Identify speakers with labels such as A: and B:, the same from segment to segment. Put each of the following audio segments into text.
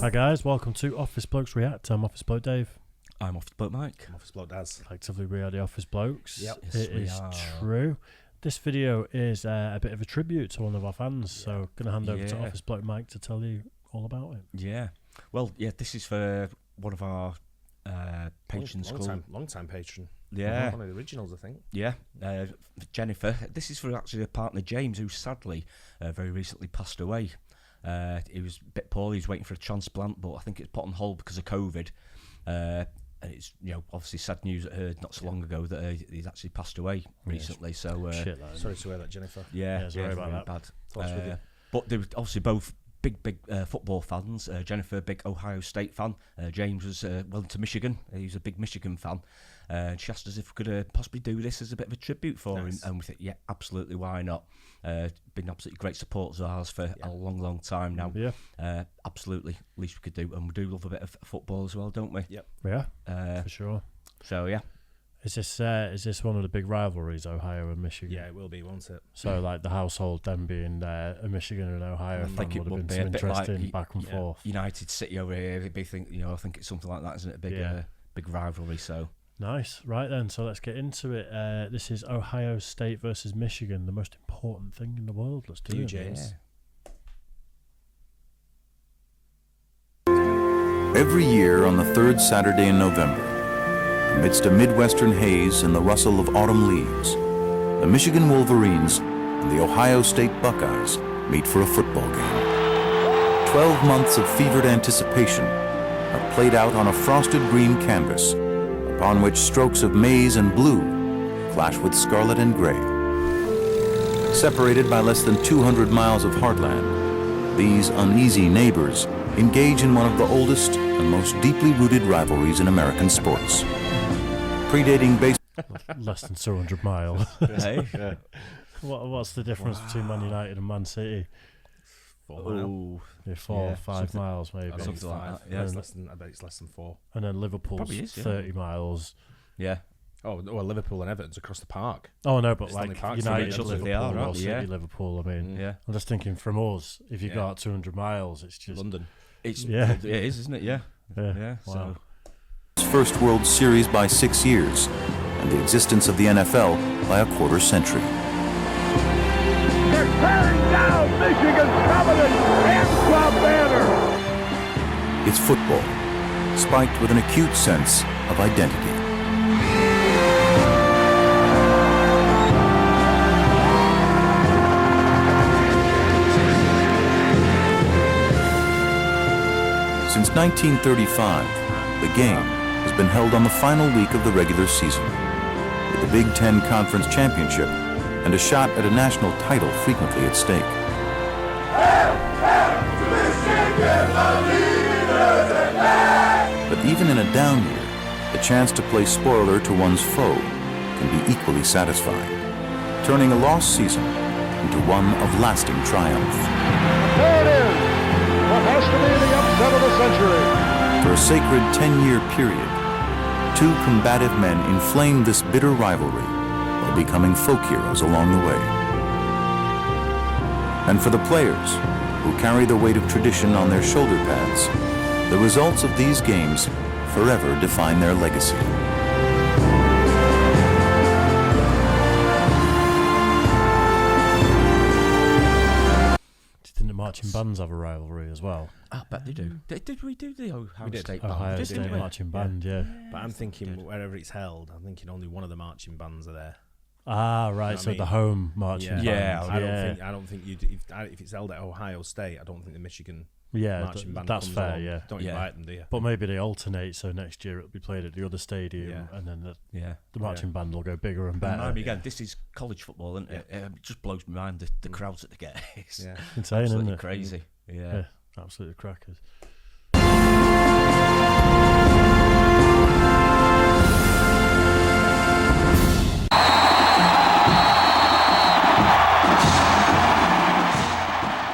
A: Hi guys, welcome to Office Blokes React. I'm Office Bloke Dave.
B: I'm Office Bloke Mike.
C: I'm Office Bloke Daz.
A: Collectively we are the Office Blokes.
C: Yep.
B: Yes,
A: It
B: we
A: is
B: are.
A: true. This video is a bit of a tribute to one of our fans, so going to hand over to Office Bloke Mike to tell you all about it.
B: Yeah. Well, yeah, this is for one of our patrons.
C: Long time patron.
B: Yeah.
C: One of the originals, I think.
B: Yeah. Jennifer. This is for actually a partner, James, who sadly very recently passed away. He was a bit poorly. He's waiting for a transplant, but I think it's put on hold because of COVID. And it's, you know, obviously sad news I heard not so long ago that he's actually passed away recently. So
C: Sorry to hear that, Jennifer.
B: Sorry
A: about that.
B: Bad.
C: Thoughts with you.
B: But they were obviously both big football fans. Jennifer, big Ohio State fan. James was well into Michigan. He's a big Michigan fan. She asked us if we could possibly do this as a bit of a tribute for him, and we think, yeah, absolutely, why not? Been absolutely great supporters of ours for a long time now.
A: Yeah.
B: Absolutely, least we could do, and we do love a bit of football as well, don't we?
C: Yep.
A: Yeah, for sure.
B: So yeah.
A: Is this one of the big rivalries, Ohio and Michigan?
C: Yeah, it will be, won't it?
A: So like the household, them being a Michigan and Ohio,
B: I think it would be
A: some
B: a bit
A: interesting
B: like
A: back and forth.
B: United City over here. It'd be I think it's something like that, isn't it? A big rivalry. So.
A: Nice. Right then, so let's get into it. This is Ohio State versus Michigan, the most important thing in the world. Let's do it.
C: James.
D: Every year on the third Saturday in November, amidst a Midwestern haze and the rustle of autumn leaves, the Michigan Wolverines and the Ohio State Buckeyes meet for a football game. 12 months of fevered anticipation are played out on a frosted green canvas upon which strokes of maize and blue clash with scarlet and gray. Separated by less than 200 miles of heartland, these uneasy neighbors engage in one of the oldest and most deeply rooted rivalries in American sports. Predating
A: less than 200 miles.
B: Hey.
C: Yeah.
A: What's the difference between Man United and Man City?
B: 4
A: 4 or 5 miles maybe.
B: Something like that. Yeah.
C: I bet it's less than 4.
A: And then Liverpool's
B: Probably is,
A: 30 miles.
B: Yeah.
C: Oh, well, Liverpool and Everton's across the park.
A: Oh no, but
C: Stanley
A: like
C: Park's
A: United,
C: so
A: Liverpool,
B: they are,
A: or
B: right?
A: City,
B: Yeah.
A: Liverpool. I mean,
B: Yeah.
A: I'm just thinking from us, if you go out 200 miles, it's just
C: London.
B: It's
A: Yeah.
B: it is, isn't it? Yeah.
A: Yeah.
B: So.
D: Its first World Series by 6 years, and the existence of the NFL by a quarter century.
E: They're tearing down Michigan's dominant hand-club banner.
D: It's football, spiked with an acute sense of identity. Since 1935, the game has been held on the final week of the regular season, with the Big Ten Conference Championship and a shot at a national title frequently at stake. But even in a down year, the chance to play spoiler to one's foe can be equally satisfying, turning a lost season into one of lasting triumph.
E: There it is. What has to be the upset of the century.
D: For a sacred 10-year period, two combative men inflamed this bitter rivalry while becoming folk heroes along the way. And for the players, who carry the weight of tradition on their shoulder pads, the results of these games forever define their legacy.
A: Didn't the marching bands have a rivalry as well?
B: I bet they do. Did we do the Ohio
C: We did.
B: State
A: Ohio
B: band?
A: State
B: Didn't we?
A: marching band, yeah.
C: But I'm thinking wherever it's held, I'm thinking only one of the marching bands are there.
A: Ah, right.
C: You know what
A: So
C: I mean?
A: the home marching band.
B: Yeah,
C: I don't think if it's held at Ohio State, I don't think the Michigan marching band
A: that's
C: comes
A: fair.
C: along.
A: Yeah,
C: Don't invite them, do you?
A: but maybe they alternate. So next year it'll be played at the other stadium, and then the marching band will go bigger and better.
B: Remind me again, this is college football, isn't it? It just blows my mind the crowds that they get. It's
C: Yeah.
A: Insane, isn't
B: absolutely
A: it?
B: crazy.
A: Yeah, absolutely crackers.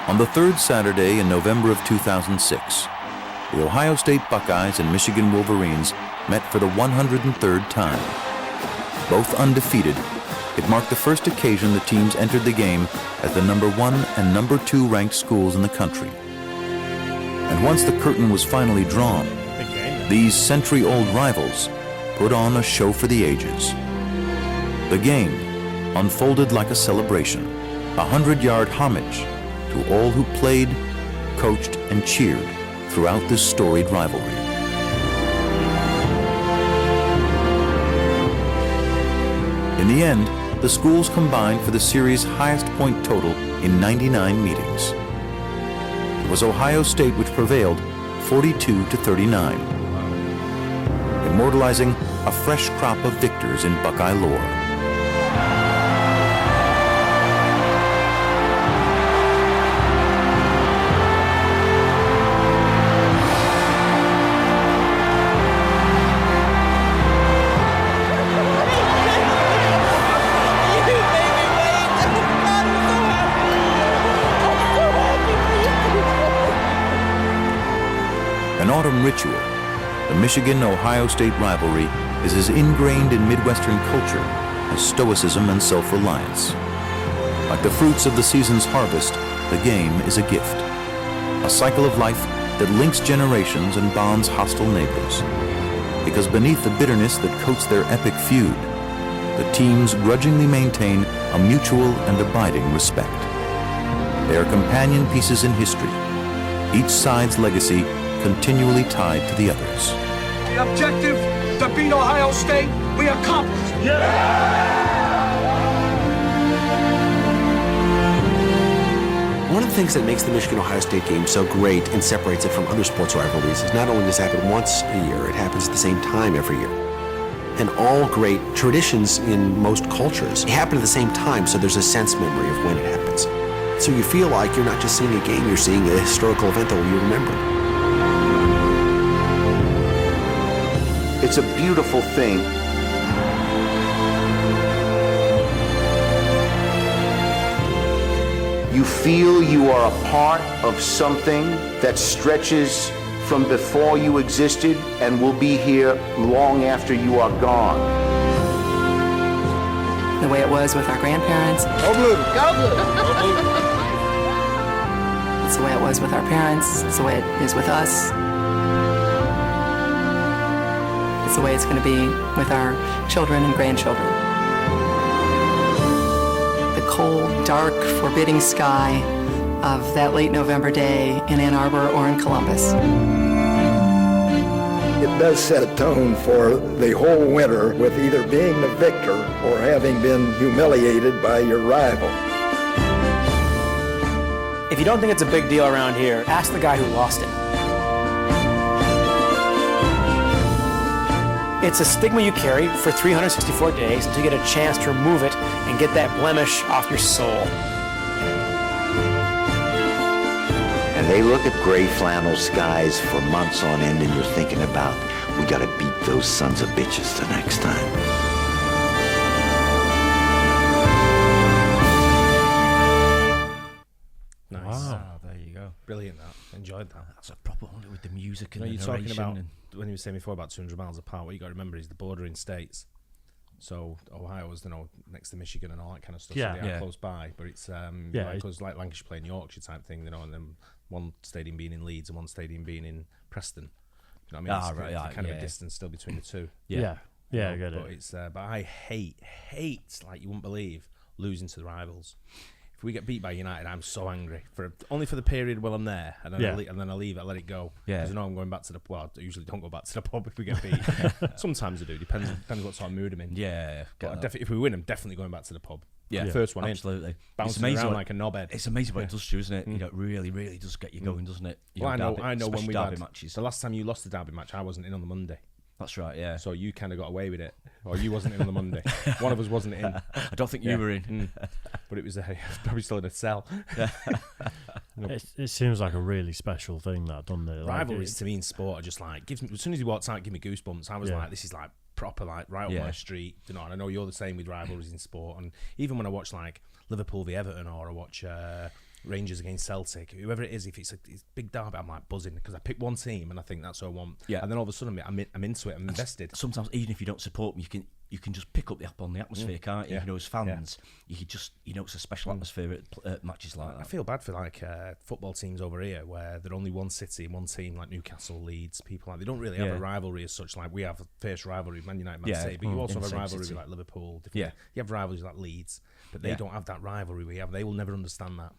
D: On the third Saturday in November of 2006, the Ohio State Buckeyes and Michigan Wolverines met for the 103rd time. Both undefeated, it marked the first occasion the teams entered the game as the number 1 and number 2 ranked schools in the country. And once the curtain was finally drawn, these century-old rivals put on a show for the ages. The game unfolded like a celebration, a 100-yard homage to all who played, coached, and cheered throughout this storied rivalry. In the end, the schools combined for the series' highest point total in 99 meetings. It was Ohio State which prevailed 42-39, immortalizing a fresh crop of victors in Buckeye lore. An autumn ritual, the Michigan-Ohio State rivalry is as ingrained in Midwestern culture as stoicism and self-reliance. Like the fruits of the season's harvest, the game is a gift, a cycle of life that links generations and bonds hostile neighbors. Because beneath the bitterness that coats their epic feud, the teams grudgingly maintain a mutual and abiding respect. They are companion pieces in history, each side's legacy continually tied to the others.
F: The objective to beat Ohio State, we accomplished.
G: One of the things that makes the Michigan-Ohio State game so great and separates it from other sports rivalries is not only does it happen once a year, it happens at the same time every year. And all great traditions in most cultures happen at the same time, so there's a sense memory of when it happens. So you feel like you're not just seeing a game, you're seeing a historical event that you remember.
H: It's a beautiful thing. You feel you are a part of something that stretches from before you existed and will be here long after you are gone.
I: The way it was with our grandparents.
F: Go blue! Go blue! Go blue!
I: It's the way it was with our parents. It's the way it is with us. It's the way it's going to be with our children and grandchildren. The cold, dark, forbidding sky of that late November day in Ann Arbor or in Columbus.
E: It does set a tone for the whole winter with either being the victor or having been humiliated by your rival.
J: If you don't think it's a big deal around here, ask the guy who lost it. It's a stigma you carry for 364 days until you get a chance to remove it and get that blemish off your soul.
H: And they look at gray flannel skies for months on end and you're thinking about, we gotta beat those sons of bitches the next time.
C: Nice.
B: Wow, there you go.
C: Brilliant that. Enjoyed that.
B: That's a proper one with the music and
C: No,
B: the
C: you're talking
B: narration
C: about,
B: and
C: when you were saying before about 200 miles apart, what you got to remember is the bordering states. So Ohio was, next to Michigan and all that kind of stuff.
A: Yeah.
C: So they are close by, but it's because like Lancashire playing Yorkshire type thing, and then one stadium being in Leeds and one stadium being in Preston. You know what I mean? It's kind of a distance still between the two.
A: Yeah, I get it.
C: But it's but I hate like you wouldn't believe losing to the rivals. If we get beat by United, I'm so angry only for the period while I'm there, and then I leave it, I let it go.
B: Yeah,
C: because I know I'm going back to the. Well, I usually don't go back to the pub if we get beat. Sometimes I do. Depends what sort of mood I'm in.
B: Yeah,
C: but if we win, I'm definitely going back to the pub.
B: Yeah,
C: first one
B: absolutely.
C: Bouncing around like a knobhead.
B: It's amazing what it does to you, isn't it? You know, it really does get you going, doesn't it?
C: Well, I know when we had
B: matches.
C: The last time you lost the derby match, I wasn't in on the Monday.
B: That's right, yeah.
C: So you kind of got away with it, or you wasn't in on the Monday. One of us wasn't in.
B: I don't think you were in,
C: but it was probably still in a cell.
A: It seems like a really special thing that done there.
C: Rivalries to me in sport are just like gives me. As soon as he walked out, give me goosebumps. I was like, this is like proper, like right up my street. And I know you're the same with rivalries in sport. And even when I watch like Liverpool v Everton, or I watch Rangers against Celtic, whoever it is, if it's a big derby, I'm like buzzing because I pick one team and I think that's what I want. Yeah. And then all of a sudden I'm into it, I'm invested.
B: Sometimes even if you don't support them, you can just pick up the on the atmosphere, can't you? You know, as fans, you could just, you know, it's a special atmosphere at matches like that.
C: I feel bad for like football teams over here where they're only one city and one team, like Newcastle, Leeds, people like they don't really have a rivalry as such. Like we have a fierce rivalry, Man United, Man City, but you also have a rivalry like Liverpool. You have rivalries like Leeds, but they don't have that rivalry we have. They will never understand that.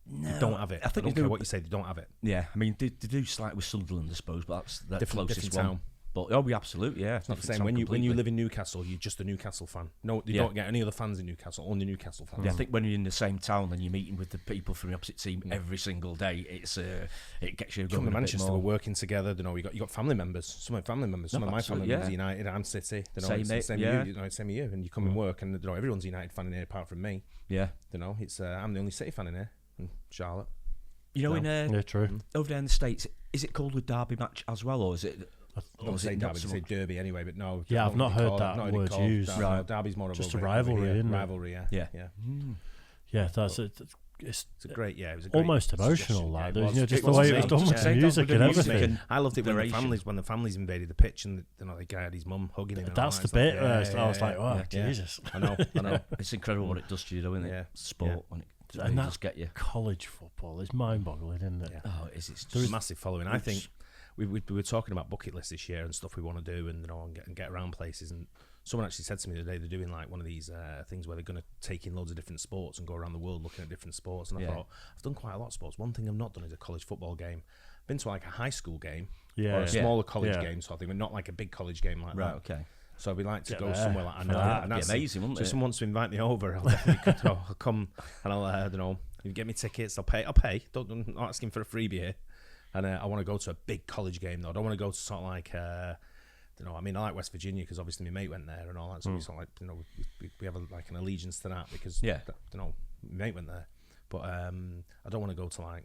C: No, they don't have it. I think I don't care what you say, they don't have it.
B: Yeah, I mean, they do slightly with Sunderland, I suppose, but that's the closest
C: different
B: one.
C: town.
B: But oh, we absolutely,
C: It's not the same. When you live in Newcastle, you're just a Newcastle fan. No, you don't get any other fans in Newcastle. Only Newcastle fans.
B: Yeah, I think when you're in the same town and you're meeting with the people from the opposite team every single day, it gets you going.
C: Come to Manchester, we're working together. You know, you got family members. Some of my family members. Some of my family members are United. I'm City. You know, same with you. You know, same with you. And you come and work, and you know, everyone's a United fan in here apart from me.
B: Yeah.
C: You know, it's I'm the only City fan in here. And Charlotte.
B: You know,
A: true.
B: Over there in the States, is it called a derby match as well, or is it?
C: I don't say derby, they say derby anyway, but no.
A: Yeah, I've not heard that word used.
C: Right. Derby's more of
A: just a rivalry, isn't it?
C: Rivalry, yeah.
A: Yeah, that's it.
C: It's a great, it was a great
A: almost emotional, like
C: you
A: know, just the way it was done with the music and everything.
C: I loved it when the families invaded the pitch and you know the guy had his mum hugging him.
A: That's the bit where I was like, oh Jesus!
C: I know.
B: It's incredible what it does to you, though, isn't it?
C: Yeah.
B: Sport when it
A: and that
B: does get you.
A: College football is mind-boggling, isn't it?
C: Yeah.
B: Oh, it's
C: a massive following. I think we were talking about bucket lists this year and stuff we want to do, and you know, and get around places. And someone actually said to me the other day they're doing like one of these things where they're going to take in loads of different sports and go around the world looking at different sports. And I thought, I've done quite a lot of sports. One thing I've not done is a college football game. I've been to like a high school game or a smaller college game sort of thing, but not like a big college game like that.
B: Right, okay.
C: So I'd like to go somewhere like that.
B: That'd be amazing, wouldn't it?
C: So if someone wants to invite me over, I'll definitely I'll come and I'll you know, you get me tickets. I'll pay. I'm not asking for a freebie here. And I want to go to a big college game though. I don't want to go to sort of like you know, I mean, I like West Virginia because obviously my mate went there and all that. So we sort of like, you know, we have like an allegiance to that because you know, my mate went there. But I don't want to go to like,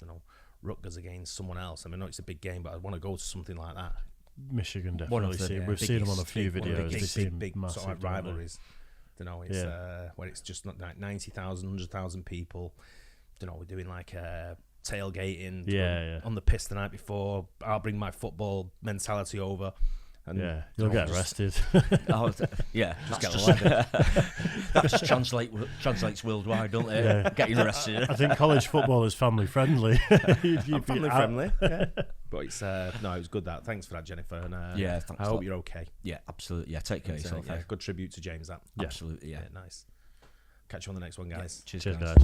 C: you know, Rutgers against someone else. I mean, I know it's a big game, but I want to go to something like that.
A: Michigan definitely. We've seen them on a few videos.
C: Big sort of like rivalries. You know, it's where it's just not like 90,000, 100,000 people. You know, we're doing like tailgating. On the piss the night before. I'll bring my football mentality over. And
A: you'll get arrested.
B: That translates worldwide, don't it? Yeah. Getting arrested.
A: I think college football is family friendly.
C: I'm family friendly. But it's no, it was good. That thanks for that, Jennifer. And
B: thanks.
C: I hope you're okay.
B: Yeah, absolutely. Yeah, take care of yourself.
C: Good tribute to James. That
B: absolutely. Yeah,
C: nice. Catch you on the next one, guys.
A: Cheers, guys.